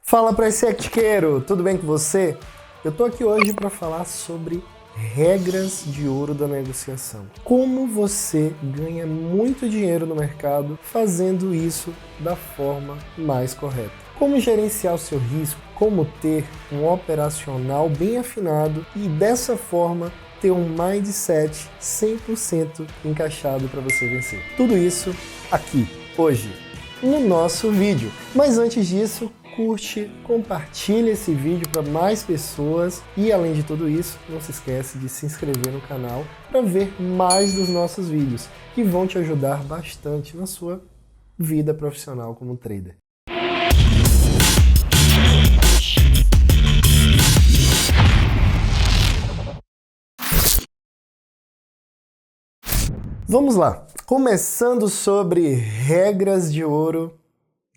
Fala pré-setiqueiro, tudo bem com você? Eu tô aqui hoje para falar sobre regras de ouro da negociação. Como você ganha muito dinheiro no mercado fazendo isso da forma mais correta. Como gerenciar o seu risco, como ter um operacional bem afinado e dessa forma ter um mindset 100% encaixado para você vencer. Tudo isso aqui, hoje, no nosso vídeo. Mas antes disso, curte, compartilha esse vídeo para mais pessoas e além de tudo isso, não se esquece de se inscrever no canal para ver mais dos nossos vídeos que vão te ajudar bastante na sua vida profissional como trader. Vamos lá, começando sobre regras de ouro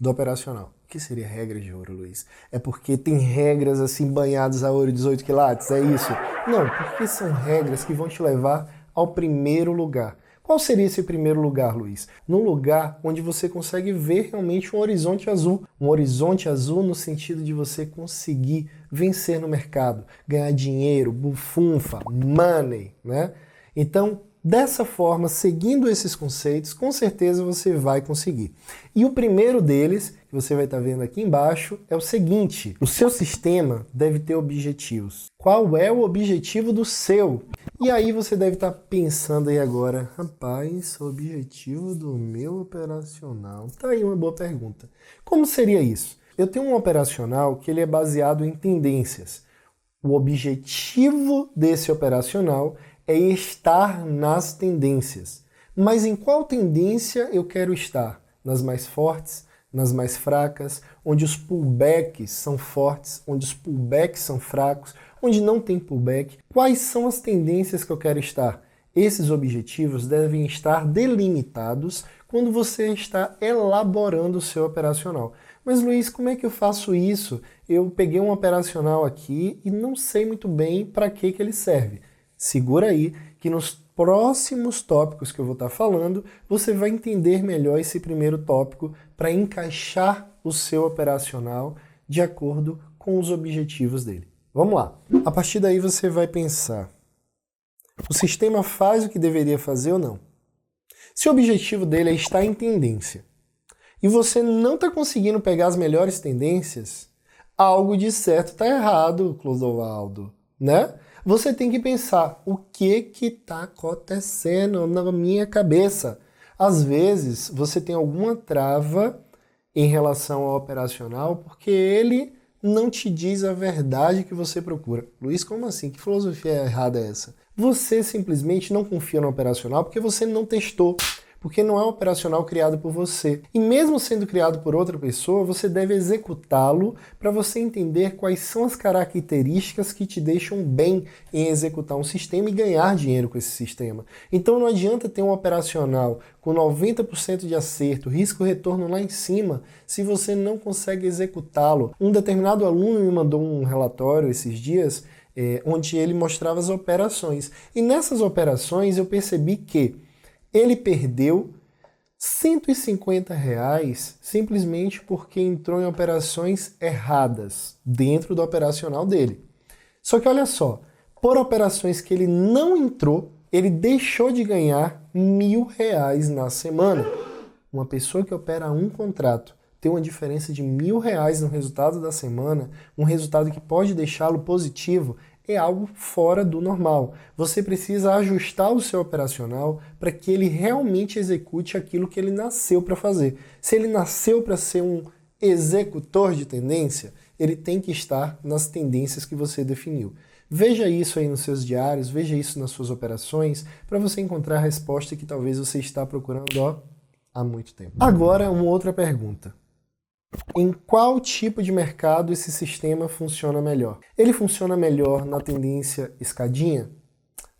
do operacional. O que seria regra de ouro, Luiz? É porque tem regras assim banhadas a ouro 18 quilates? É isso? Não, porque são regras que vão te levar ao primeiro lugar. Qual seria esse primeiro lugar, Luiz? Num lugar onde você consegue ver realmente um horizonte azul. Um horizonte azul no sentido de você conseguir vencer no mercado, ganhar dinheiro, bufunfa, money, né? Então, dessa forma, seguindo esses conceitos, com certeza você vai conseguir. E o primeiro deles, que você vai estar vendo aqui embaixo, é o seguinte: o seu sistema deve ter objetivos. Qual é o objetivo do seu? E aí você deve estar pensando aí agora, rapaz, o objetivo do meu operacional? Tá aí uma boa pergunta. Como seria isso? Eu tenho um operacional que ele é baseado em tendências. O objetivo desse operacional é estar nas tendências. Mas em qual tendência eu quero estar? Nas mais fortes, nas mais fracas, onde os pullbacks são fortes, onde os pullbacks são fracos, onde não tem pullback. Quais são as tendências que eu quero estar? Esses objetivos devem estar delimitados quando você está elaborando o seu operacional. Mas Luiz, como é que eu faço isso? Eu peguei um operacional aqui e não sei muito bem para que ele serve. Segura aí que nos próximos tópicos que eu vou estar falando, você vai entender melhor esse primeiro tópico para encaixar o seu operacional de acordo com os objetivos dele. Vamos lá. A partir daí você vai pensar, o sistema faz o que deveria fazer ou não? Se o objetivo dele é estar em tendência e você não está conseguindo pegar as melhores tendências, algo de certo está errado, Clodoaldo, né? Você tem que pensar, o que está acontecendo na minha cabeça? Às vezes, você tem alguma trava em relação ao operacional porque ele não te diz a verdade que você procura. Luiz, como assim? Que filosofia errada é essa? Você simplesmente não confia no operacional porque você não testou. Porque não é um operacional criado por você. E mesmo sendo criado por outra pessoa, você deve executá-lo para você entender quais são as características que te deixam bem em executar um sistema e ganhar dinheiro com esse sistema. Então não adianta ter um operacional com 90% de acerto, risco-retorno lá em cima, se você não consegue executá-lo. Um determinado aluno me mandou um relatório esses dias, onde ele mostrava as operações. E nessas operações eu percebi que ele perdeu R$150 simplesmente porque entrou em operações erradas dentro do operacional dele. Só que olha só, por operações que ele não entrou, ele deixou de ganhar R$1.000 na semana. Uma pessoa que opera um contrato tem uma diferença de R$1.000 no resultado da semana, um resultado que pode deixá-lo positivo, é algo fora do normal. Você precisa ajustar o seu operacional para que ele realmente execute aquilo que ele nasceu para fazer. Se ele nasceu para ser um executor de tendência, ele tem que estar nas tendências que você definiu. Veja isso aí nos seus diários, veja isso nas suas operações, para você encontrar a resposta que talvez você está procurando há muito tempo. Agora, uma outra pergunta. Em qual tipo de mercado esse sistema funciona melhor? Ele funciona melhor na tendência escadinha?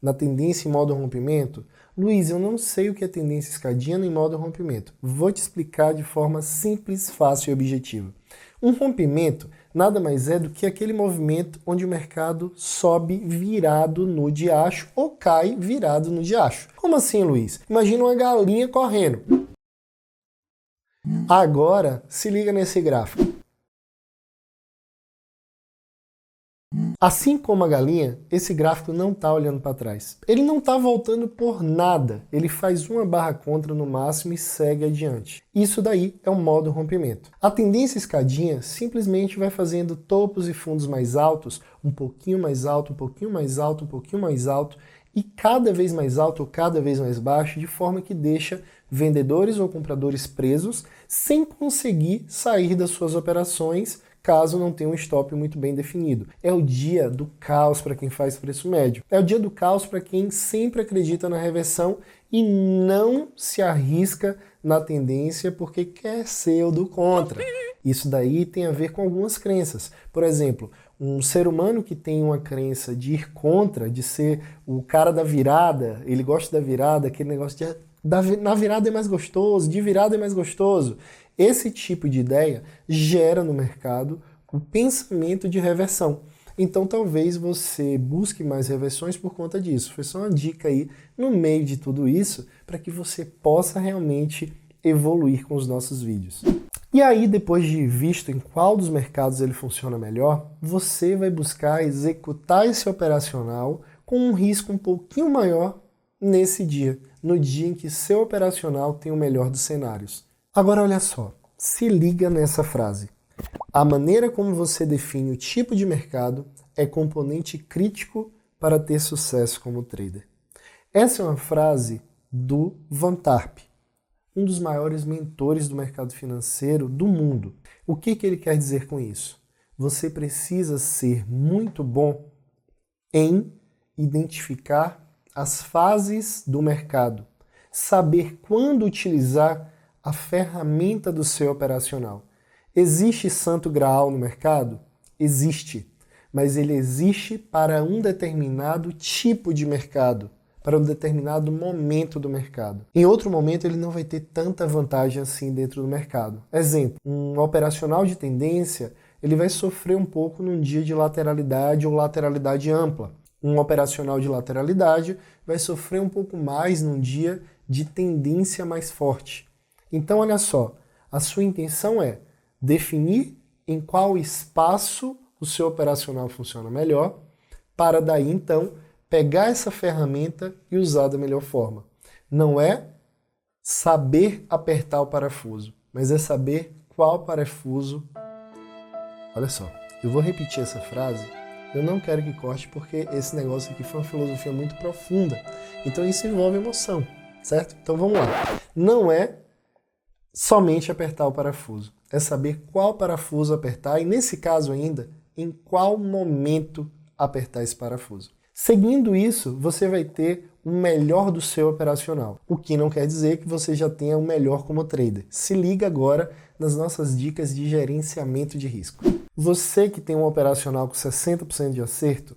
Na tendência em modo rompimento? Luiz, eu não sei o que é tendência escadinha nem modo rompimento. Vou te explicar de forma simples, fácil e objetiva. Um rompimento nada mais é do que aquele movimento onde o mercado sobe virado no diacho ou cai virado no diacho. Como assim, Luiz? Imagina uma galinha correndo. Agora, se liga nesse gráfico. Assim como a galinha, esse gráfico não está olhando para trás. Ele não está voltando por nada. Ele faz uma barra contra no máximo e segue adiante. Isso daí é o modo rompimento. A tendência escadinha simplesmente vai fazendo topos e fundos mais altos, um pouquinho mais alto, um pouquinho mais alto, um pouquinho mais alto, e cada vez mais alto ou cada vez mais baixo, de forma que deixa vendedores ou compradores presos sem conseguir sair das suas operações, caso não tenha um stop muito bem definido. É o dia do caos para quem faz preço médio. É o dia do caos para quem sempre acredita na reversão e não se arrisca na tendência porque quer ser o do contra. Isso daí tem a ver com algumas crenças. Por exemplo, um ser humano que tem uma crença de ir contra, de ser o cara da virada, ele gosta da virada, aquele negócio de na virada é mais gostoso, de virada é mais gostoso. Esse tipo de ideia gera no mercado o pensamento de reversão. Então talvez você busque mais reversões por conta disso. Foi só uma dica aí no meio de tudo isso para que você possa realmente evoluir com os nossos vídeos. E aí, depois de visto em qual dos mercados ele funciona melhor, você vai buscar executar esse operacional com um risco um pouquinho maior nesse dia, no dia em que seu operacional tem o melhor dos cenários. Agora olha só, se liga nessa frase. A maneira como você define o tipo de mercado é componente crítico para ter sucesso como trader. Essa é uma frase do Van Tarp, um dos maiores mentores do mercado financeiro do mundo. O que ele quer dizer com isso? Você precisa ser muito bom em identificar as fases do mercado, saber quando utilizar a ferramenta do seu operacional. Existe santo graal no mercado? Existe, mas ele existe para um determinado tipo de mercado, para um determinado momento do mercado. Em outro momento ele não vai ter tanta vantagem assim dentro do mercado. Exemplo, um operacional de tendência, ele vai sofrer um pouco num dia de lateralidade ou lateralidade ampla. Um operacional de lateralidade vai sofrer um pouco mais num dia de tendência mais forte. Então, olha só, a sua intenção é definir em qual espaço o seu operacional funciona melhor, para daí, então, pegar essa ferramenta e usar da melhor forma. Não é saber apertar o parafuso, mas é saber qual parafuso... Olha só, eu vou repetir essa frase. Eu não quero que corte porque esse negócio aqui foi uma filosofia muito profunda. Então isso envolve emoção, certo? Então vamos lá. Não é somente apertar o parafuso. É saber qual parafuso apertar e, nesse caso ainda, em qual momento apertar esse parafuso. Seguindo isso, você vai ter o melhor do seu operacional. O que não quer dizer que você já tenha o melhor como trader. Se liga agora nas nossas dicas de gerenciamento de risco. Você que tem um operacional com 60% de acerto,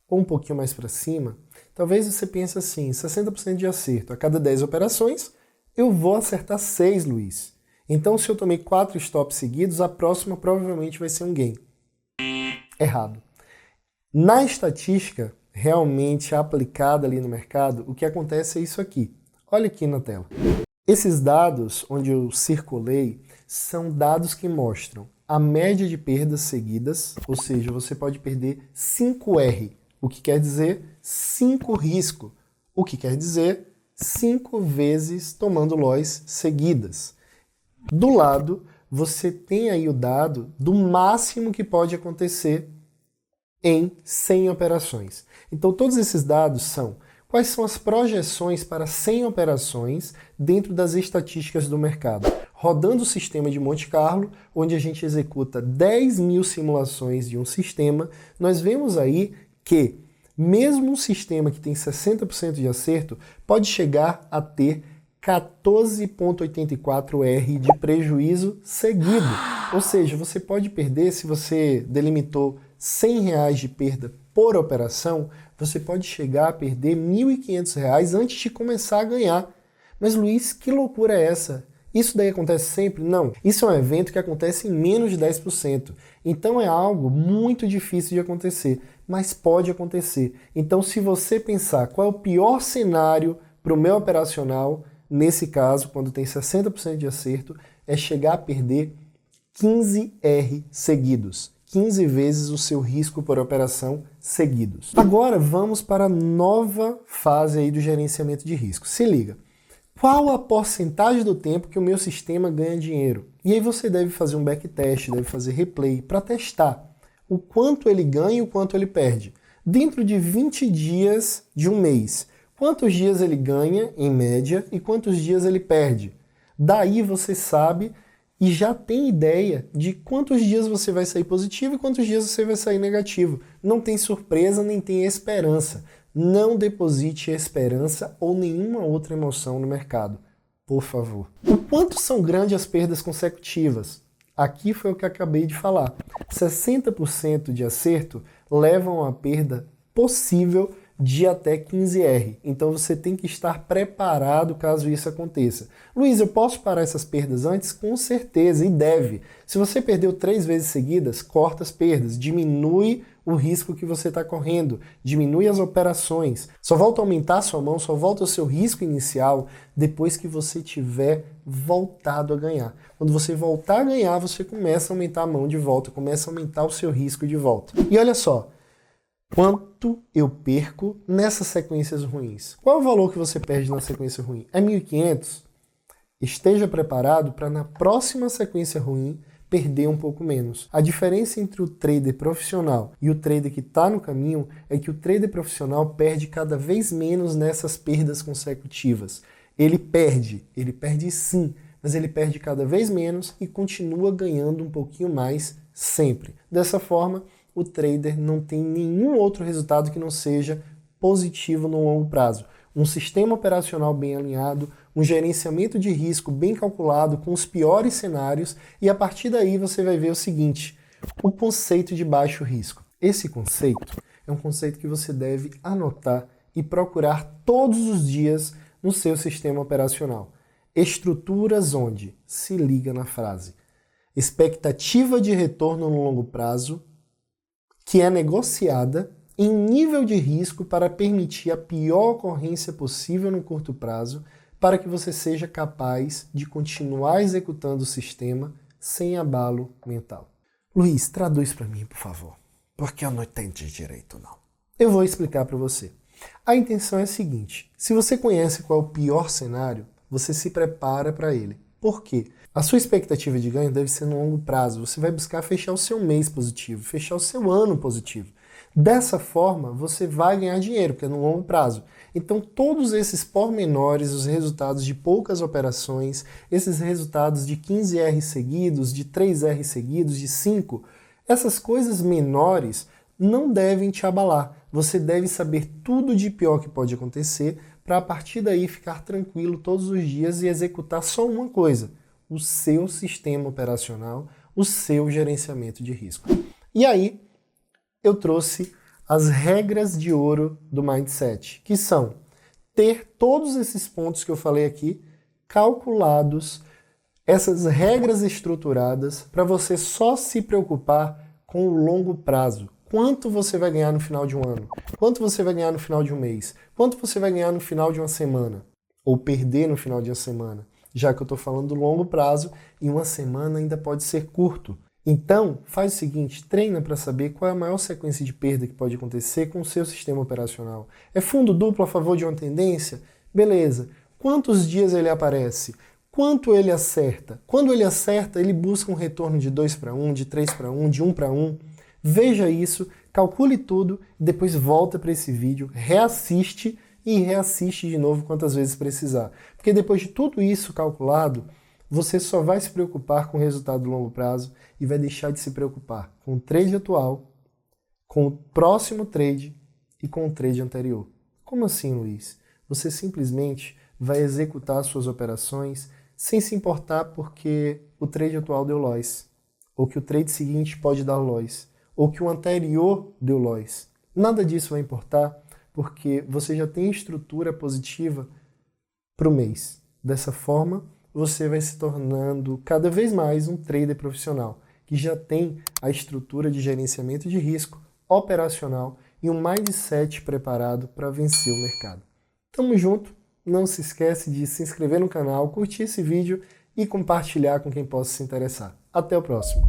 ou um pouquinho mais para cima, talvez você pense assim, 60% de acerto. A cada 10 operações, eu vou acertar 6, Luiz. Então, se eu tomei 4 stops seguidos, a próxima provavelmente vai ser um gain. Errado. Na estatística, realmente aplicada ali no mercado, o que acontece é isso aqui. Olha aqui na tela. Esses dados, onde eu circulei, são dados que mostram a média de perdas seguidas, ou seja, você pode perder 5R, o que quer dizer 5 risco, o que quer dizer 5 vezes tomando loss seguidas. Do lado, você tem aí o dado do máximo que pode acontecer em 100 operações. Então todos esses dados são quais são as projeções para 100 operações dentro das estatísticas do mercado. Rodando o sistema de Monte Carlo, onde a gente executa 10.000 simulações de um sistema, nós vemos aí que mesmo um sistema que tem 60% de acerto pode chegar a ter 14,84R de prejuízo seguido. Ou seja, você pode perder, se você delimitou R$100 de perda por operação, você pode chegar a perder R$1.500 antes de começar a ganhar. Mas Luiz, que loucura é essa? Isso daí acontece sempre? Não. Isso é um evento que acontece em menos de 10%. Então é algo muito difícil de acontecer, mas pode acontecer. Então se você pensar qual é o pior cenário para o meu operacional, nesse caso, quando tem 60% de acerto, é chegar a perder 15R seguidos. 15 vezes o seu risco por operação seguidos. Agora vamos para a nova fase aí do gerenciamento de risco. Se liga. Qual a porcentagem do tempo que o meu sistema ganha dinheiro? E aí você deve fazer um backtest, deve fazer replay para testar o quanto ele ganha e o quanto ele perde. Dentro de 20 dias de um mês, quantos dias ele ganha, em média, e quantos dias ele perde? Daí você sabe e já tem ideia de quantos dias você vai sair positivo e quantos dias você vai sair negativo. Não tem surpresa, nem tem esperança. Não deposite esperança ou nenhuma outra emoção no mercado, por favor. O quanto são grandes as perdas consecutivas? Aqui foi o que acabei de falar. 60% de acerto levam a perda possível de até 15R. Então você tem que estar preparado caso isso aconteça. Luiz, eu posso parar essas perdas antes? Com certeza, e deve. Se você perdeu 3 vezes seguidas, corta as perdas, diminui o risco que você está correndo, diminui as operações. Só volta a aumentar a sua mão, só volta o seu risco inicial depois que você tiver voltado a ganhar. Quando você voltar a ganhar, você começa a aumentar a mão de volta, começa a aumentar o seu risco de volta. E olha só, quanto eu perco nessas sequências ruins? Qual é o valor que você perde na sequência ruim? É 1.500? Esteja preparado para na próxima sequência ruim perder um pouco menos. A diferença entre o trader profissional e o trader que está no caminho é que o trader profissional perde cada vez menos nessas perdas consecutivas. Ele perde sim, mas ele perde cada vez menos e continua ganhando um pouquinho mais sempre. Dessa forma, o trader não tem nenhum outro resultado que não seja positivo no longo prazo. Um sistema operacional bem alinhado, um gerenciamento de risco bem calculado com os piores cenários e a partir daí você vai ver o seguinte, o conceito de baixo risco. Esse conceito é um conceito que você deve anotar e procurar todos os dias no seu sistema operacional. Estruturas onde, se liga na frase, expectativa de retorno no longo prazo, que é negociada em nível de risco para permitir a pior ocorrência possível no curto prazo, para que você seja capaz de continuar executando o sistema sem abalo mental. Luiz, traduz para mim, por favor, porque eu não entendo direito, não. Eu vou explicar para você. A intenção é a seguinte, se você conhece qual é o pior cenário, você se prepara para ele. Por quê? A sua expectativa de ganho deve ser no longo prazo. Você vai buscar fechar o seu mês positivo, fechar o seu ano positivo. Dessa forma, você vai ganhar dinheiro, porque é no longo prazo. Então, todos esses pormenores, os resultados de poucas operações, esses resultados de 15R seguidos, de 3R seguidos, de 5, essas coisas menores não devem te abalar. Você deve saber tudo de pior que pode acontecer para a partir daí ficar tranquilo todos os dias e executar só uma coisa, o seu sistema operacional, o seu gerenciamento de risco. E aí, eu trouxe as regras de ouro do Mindset, que são ter todos esses pontos que eu falei aqui calculados, essas regras estruturadas, para você só se preocupar com o longo prazo. Quanto você vai ganhar no final de um ano? Quanto você vai ganhar no final de um mês? Quanto você vai ganhar no final de uma semana? Ou perder no final de uma semana? Já que eu estou falando do longo prazo e uma semana ainda pode ser curto. Então, faz o seguinte, treina para saber qual é a maior sequência de perda que pode acontecer com o seu sistema operacional. É fundo duplo a favor de uma tendência? Beleza. Quantos dias ele aparece? Quanto ele acerta? Quando ele acerta, ele busca um retorno de 2 para 1, de 3 para 1, de 1 para 1. Veja isso, calcule tudo, depois volta para esse vídeo, reassiste e reassiste de novo quantas vezes precisar. Porque depois de tudo isso calculado, você só vai se preocupar com o resultado do longo prazo e vai deixar de se preocupar com o trade atual, com o próximo trade e com o trade anterior. Como assim, Luiz? Você simplesmente vai executar suas operações sem se importar porque o trade atual deu loss, ou que o trade seguinte pode dar loss, ou que o anterior deu loss. Nada disso vai importar porque você já tem estrutura positiva para o mês. Dessa forma, você vai se tornando cada vez mais um trader profissional, que já tem a estrutura de gerenciamento de risco operacional e um mindset preparado para vencer o mercado. Tamo junto, não se esquece de se inscrever no canal, curtir esse vídeo e compartilhar com quem possa se interessar. Até o próximo!